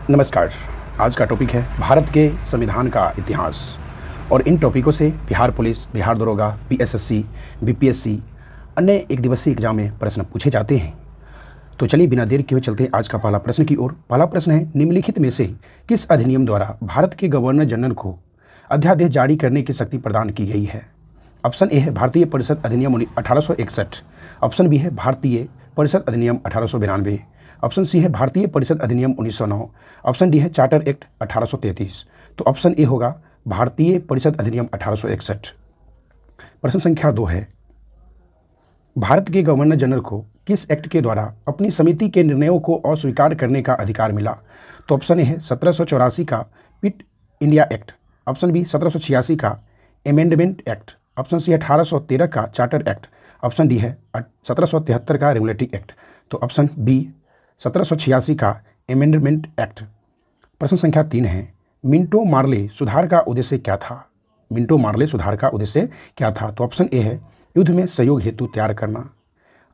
नमस्कार। आज का टॉपिक है भारत के संविधान का इतिहास और इन टॉपिकों से बिहार पुलिस, बिहार दरोगा, पीएसएससी, बीपीएससी अन्य एक दिवसीय एग्जाम में प्रश्न पूछे जाते हैं। तो चलिए बिना देर किए चलते हैं आज का पहला प्रश्न की ओर। पहला प्रश्न है, निम्नलिखित में से किस अधिनियम द्वारा भारत के गवर्नर जनरल को अध्यादेश जारी करने की शक्ति प्रदान की गई है? ऑप्शन ए है भारतीय परिषद अधिनियम 1861, ऑप्शन बी है भारतीय परिषद अधिनियम 1892, ऑप्शन सी है भारतीय परिषद अधिनियम 1909, ऑप्शन डी है चार्टर एक्ट 1833। तो ऑप्शन ए होगा भारतीय परिषद अधिनियम 1861। प्रश्न संख्या 2 है, भारत के गवर्नर जनरल को किस एक्ट के द्वारा अपनी समिति के निर्णयों को अस्वीकार करने का अधिकार मिला? तो ऑप्शन ए है 1784 का पिट इंडिया एक्ट, ऑप्शन बी 1786 का अमेंडमेंट एक्ट, ऑप्शन सी 1813 का चार्टर एक्ट, ऑप्शन डी है 1773 का रेगुलेटिंग एक्ट। तो ऑप्शन बी 1786 का अमेंडमेंट एक्ट। प्रश्न संख्या 3 है, मिंटो मार्ले सुधार का उद्देश्य क्या था? मिंटो मार्ले सुधार का उद्देश्य क्या था? तो ऑप्शन ए है युद्ध में सहयोग हेतु तैयार करना,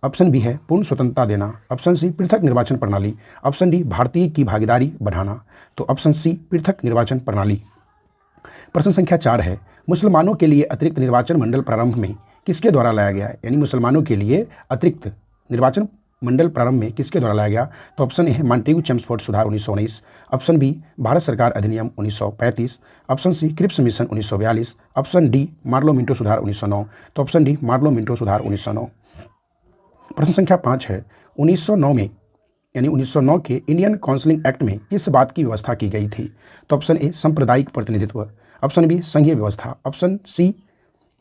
ऑप्शन बी है पूर्ण स्वतंत्रता देना, ऑप्शन सी पृथक निर्वाचन प्रणाली, ऑप्शन डी भारतीय की भागीदारी बढ़ाना। तो ऑप्शन सी पृथक निर्वाचन प्रणाली। प्रश्न संख्या 4 है, मुसलमानों के लिए अतिरिक्त निर्वाचन मंडल प्रारंभ में किसके द्वारा लाया गया? यानी मुसलमानों के लिए अतिरिक्त निर्वाचन मंडल प्रारंभ में किसके द्वारा लाया गया? तो ऑप्शन ए है मॉन्टेग्यू चेम्सफोर्ड सुधार 1919, ऑप्शन बी भारत सरकार अधिनियम 1935, option C Cripps mission 1942, option D Morley Minto सुधार 1909। तो ऑप्शन डी मार्लो मिंटो सुधार 1909। प्रश्न संख्या 5 है, 1909 में यानी 1909 के इंडियन काउंसिलिंग एक्ट में किस बात की व्यवस्था की गई थी? तो ऑप्शन ए सांप्रदायिक प्रतिनिधित्व, ऑप्शन बी संघीय व्यवस्था, ऑप्शन सी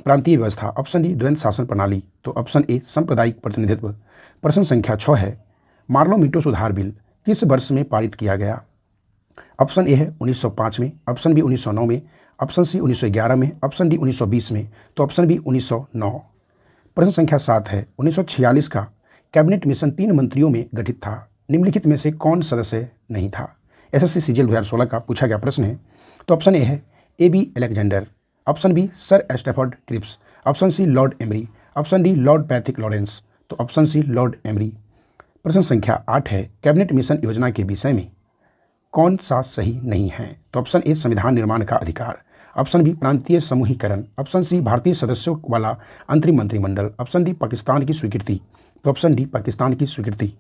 प्रांतीय व्यवस्था, ऑप्शन डी द्वैध शासन प्रणाली। तो ऑप्शन ए सांप्रदायिक प्रतिनिधित्व। प्रश्न संख्या 6 है, मार्लो मिंटो सुधार बिल किस वर्ष में पारित किया गया? ऑप्शन ए है 1905 में, ऑप्शन बी 1909 में, ऑप्शन सी 1911 में, ऑप्शन डी 1920 में। तो ऑप्शन बी 1909। प्रश्न संख्या 7 है, 1946 का कैबिनेट मिशन 3 मंत्रियों में गठित था, निम्नलिखित में से कौन सदस्य नहीं था? एसएससी सीजीएल 2016 का पूछा गया प्रश्न है। तो ऑप्शन ए है A B. Alexander, option B sir Stafford Cripps, option C Lord Amery, option D Lord Pethick Lawrence. तो ऑप्शन सी लॉर्ड एमरी। प्रश्न संख्या 8 है, कैबिनेट मिशन योजना के विषय में कौन सा सही नहीं है? तो ऑप्शन ए संविधान निर्माण का अधिकार, ऑप्शन बी प्रांतीय समूहीकरण, ऑप्शन सी भारतीय सदस्यों वाला अंतरिम मंत्रिमंडल, ऑप्शन डी पाकिस्तान की स्वीकृति। तो ऑप्शन डी पाकिस्तान की स्वीकृति।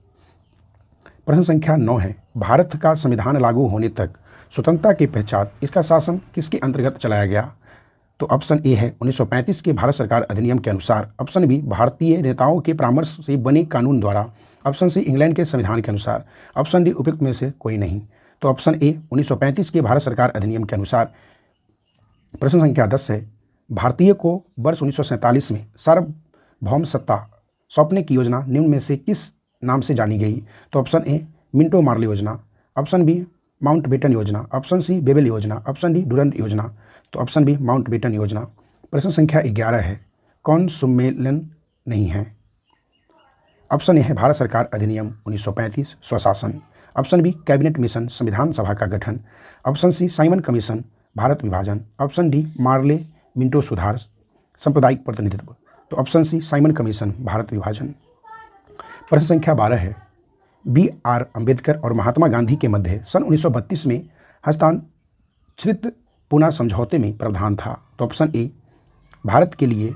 प्रश्न संख्या 9 है, भारत का संविधान लागू होने तक स्वतंत्रता के पश्चात इसका शासन किसके अंतर्गत चलाया गया? तो ऑप्शन ए है 1935 के भारत सरकार अधिनियम के अनुसार, ऑप्शन बी भारतीय नेताओं के परामर्श से बने कानून द्वारा, ऑप्शन सी इंग्लैंड के संविधान के अनुसार, ऑप्शन डी उपयुक्त में से कोई नहीं। तो ऑप्शन ए 1935 के भारत सरकार अधिनियम के अनुसार। प्रश्न संख्या 10 है, भारतीय को वर्ष 1947 में सार्वभौम सत्ता सौंपने की योजना निम्न में से किस नाम से जानी गई? तो ऑप्शन ए मिंटो मार्ले योजना, ऑप्शन बी माउंटबेटन योजना, ऑप्शन सी बेबल योजना, ऑप्शन डी डुरंट योजना। तो ऑप्शन बी माउंटबेटन योजना। प्रश्न संख्या 11 है, कौन सम्मेलन नहीं है? ऑप्शन ए है भारत सरकार अधिनियम 1935 स्वशासन, ऑप्शन बी कैबिनेट मिशन संविधान सभा का गठन, option C Simon commission Bharat विभाजन, ऑप्शन डी मार्ले मिंटो सुधार सांप्रदायिक प्रतिनिधित्व। तो option C Simon commission Bharat विभाजन। प्रश्न संख्या 12 है, बी.आर. अम्बेडकर और महात्मा गांधी के मध्य सन 1932 में हस्ताक्षरित पूना समझौते में प्रावधान था। तो ऑप्शन ए भारत के लिए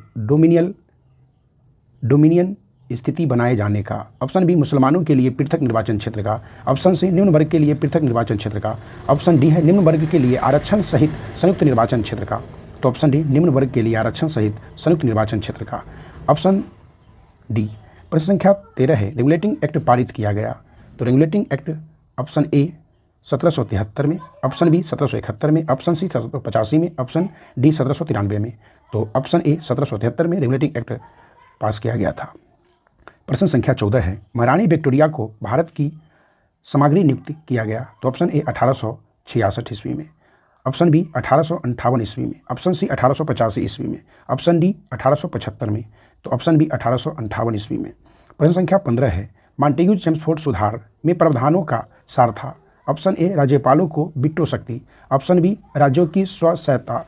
डोमिनियन स्थिति बनाए जाने का, ऑप्शन बी मुसलमानों के लिए पृथक निर्वाचन क्षेत्र का, ऑप्शन सी निम्न वर्ग के लिए पृथक निर्वाचन क्षेत्र का, ऑप्शन डी है निम्न वर्ग के लिए आरक्षण सहित संयुक्त निर्वाचन क्षेत्र का। तो ऑप्शन डी निम्न वर्ग के लिए आरक्षण सहित संयुक्त निर्वाचन क्षेत्र का, ऑप्शन डी। प्रश्न संख्या 13 है, रेगुलेटिंग एक्ट पारित किया गया। तो रेगुलेटिंग एक्ट ऑप्शन ए 1773 में, ऑप्शन बी 1771 में, ऑप्शन सी 1785 में, ऑप्शन डी 1793 में। तो ऑप्शन ए 1773 में रेगुलेटिंग एक्ट पास किया गया था। प्रश्न संख्या 14 है, महारानी विक्टोरिया को भारत की सामग्री नियुक्त किया गया। तो ऑप्शन ए 1866 ईस्वी में, ऑप्शन बी 1858 ईस्वी में, ऑप्शन सी 1885 ईस्वी में, ऑप्शन डी 1875 में। तो ऑप्शन बी 1858 ईस्वी में। प्रश्न संख्या 15 है, मॉन्टेग्यू चेम्सफोर्ड सुधार में प्रावधानों का सार था। ऑप्शन ए राज्यपालों को वीटो शक्ति, ऑप्शन बी राज्यों की स्वसहायता,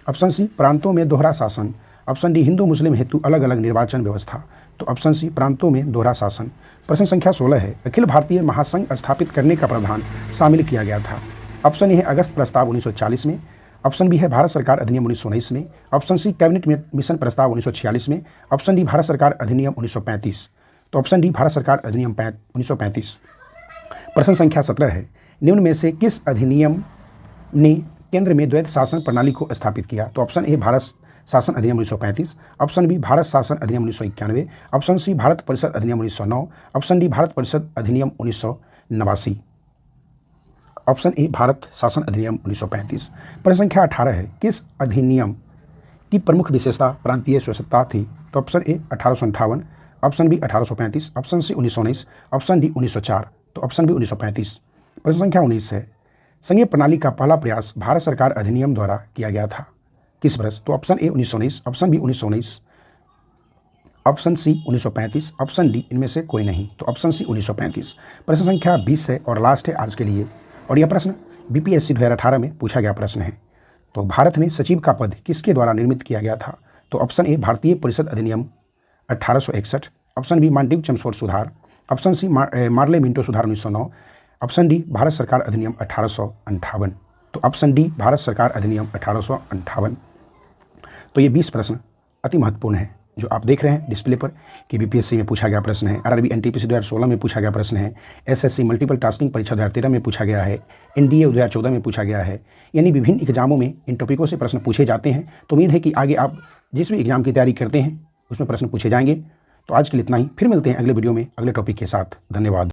ऑप्शन सी प्रांतों में दोहरा शासन, ऑप्शन डी हिंदू मुस्लिम हेतु अलग अलग निर्वाचन व्यवस्था। तो ऑप्शन सी प्रांतों में दोहरा शासन। प्रश्न संख्या 16 है, अखिल भारतीय महासंघ स्थापित करने का प्रावधान शामिल किया गया था। ऑप्शन ए है अगस्त प्रस्ताव 1940 में, ऑप्शन बी है भारत सरकार अधिनियम 1919 में, ऑप्शन सी कैबिनेट मिशन प्रस्ताव 1946 में, ऑप्शन डी भारत सरकार अधिनियम 1935। तो ऑप्शन डी भारत सरकार अधिनियम 1935। प्रश्न संख्या 17 है, निम्न में से किस अधिनियम ने केंद्र में द्वैत शासन प्रणाली को स्थापित किया। तो ऑप्शन ए भारत शासन अधिनियम 1935, ऑप्शन बी भारत शासन अधिनियम 1991, ऑप्शन सी भारत परिषद अधिनियम 1909, ऑप्शन डी भारत परिषद अधिनियम 1989। ऑप्शन ए भारत शासन अधिनियम 1935। प्रश्न संख्या 18 है, किस अधिनियम की प्रमुख विशेषता प्रांतीय स्वतंत्रता थी। तो option A 1858, option B 1835, option C 1919, option D 1904। तो ऑप्शन बी 1935। प्रश्न संख्या 19 है, संघीय प्रणाली का पहला प्रयास भारत सरकार अधिनियम द्वारा किया गया था, किस वर्ष। तो option A 1919, option B 1919, option C 1935, option D इनमें से कोई नहीं। तो ऑप्शन सी 1935। प्रश्न संख्या 20 है और लास्ट है आज के लिए, और यह प्रश्न बीपीएससी 2018 में पूछा गया प्रश्न है। तो भारत में सचिव का पद किसके द्वारा निर्मित किया गया था। तो ऑप्शन ए भारतीय परिषद अधिनियम 1861, ऑप्शन बी मांडव्य चेम्सफोर्ड सुधार, ऑप्शन सी मार्ले मिंटो सुधार 1909, ऑप्शन डी भारत सरकार अधिनियम 1858। तो ऑप्शन डी भारत सरकार अधिनियम 1858। तो ये 20 प्रश्न अति महत्वपूर्ण है जो आप देख रहे हैं डिस्प्ले पर कि बीपीएससी में पूछा गया प्रश्न है, आरआरबी एनटीपीसी 2016 में पूछा गया प्रश्न है, एसएससी मल्टीपल टास्किंग परीक्षा 2013 में पूछा गया है, एनडीए 2014 में पूछा गया है। यानी विभिन्न एग्जामों में इन टॉपिकों से प्रश्न पूछे जाते हैं। तो उम्मीद है कि आगे आप जिस भी एग्जाम की तैयारी करते हैं उसमें प्रश्न पूछे जाएंगे। तो आज के लिए इतना ही, फिर मिलते हैं अगले वीडियो में अगले टॉपिक के साथ। धन्यवाद।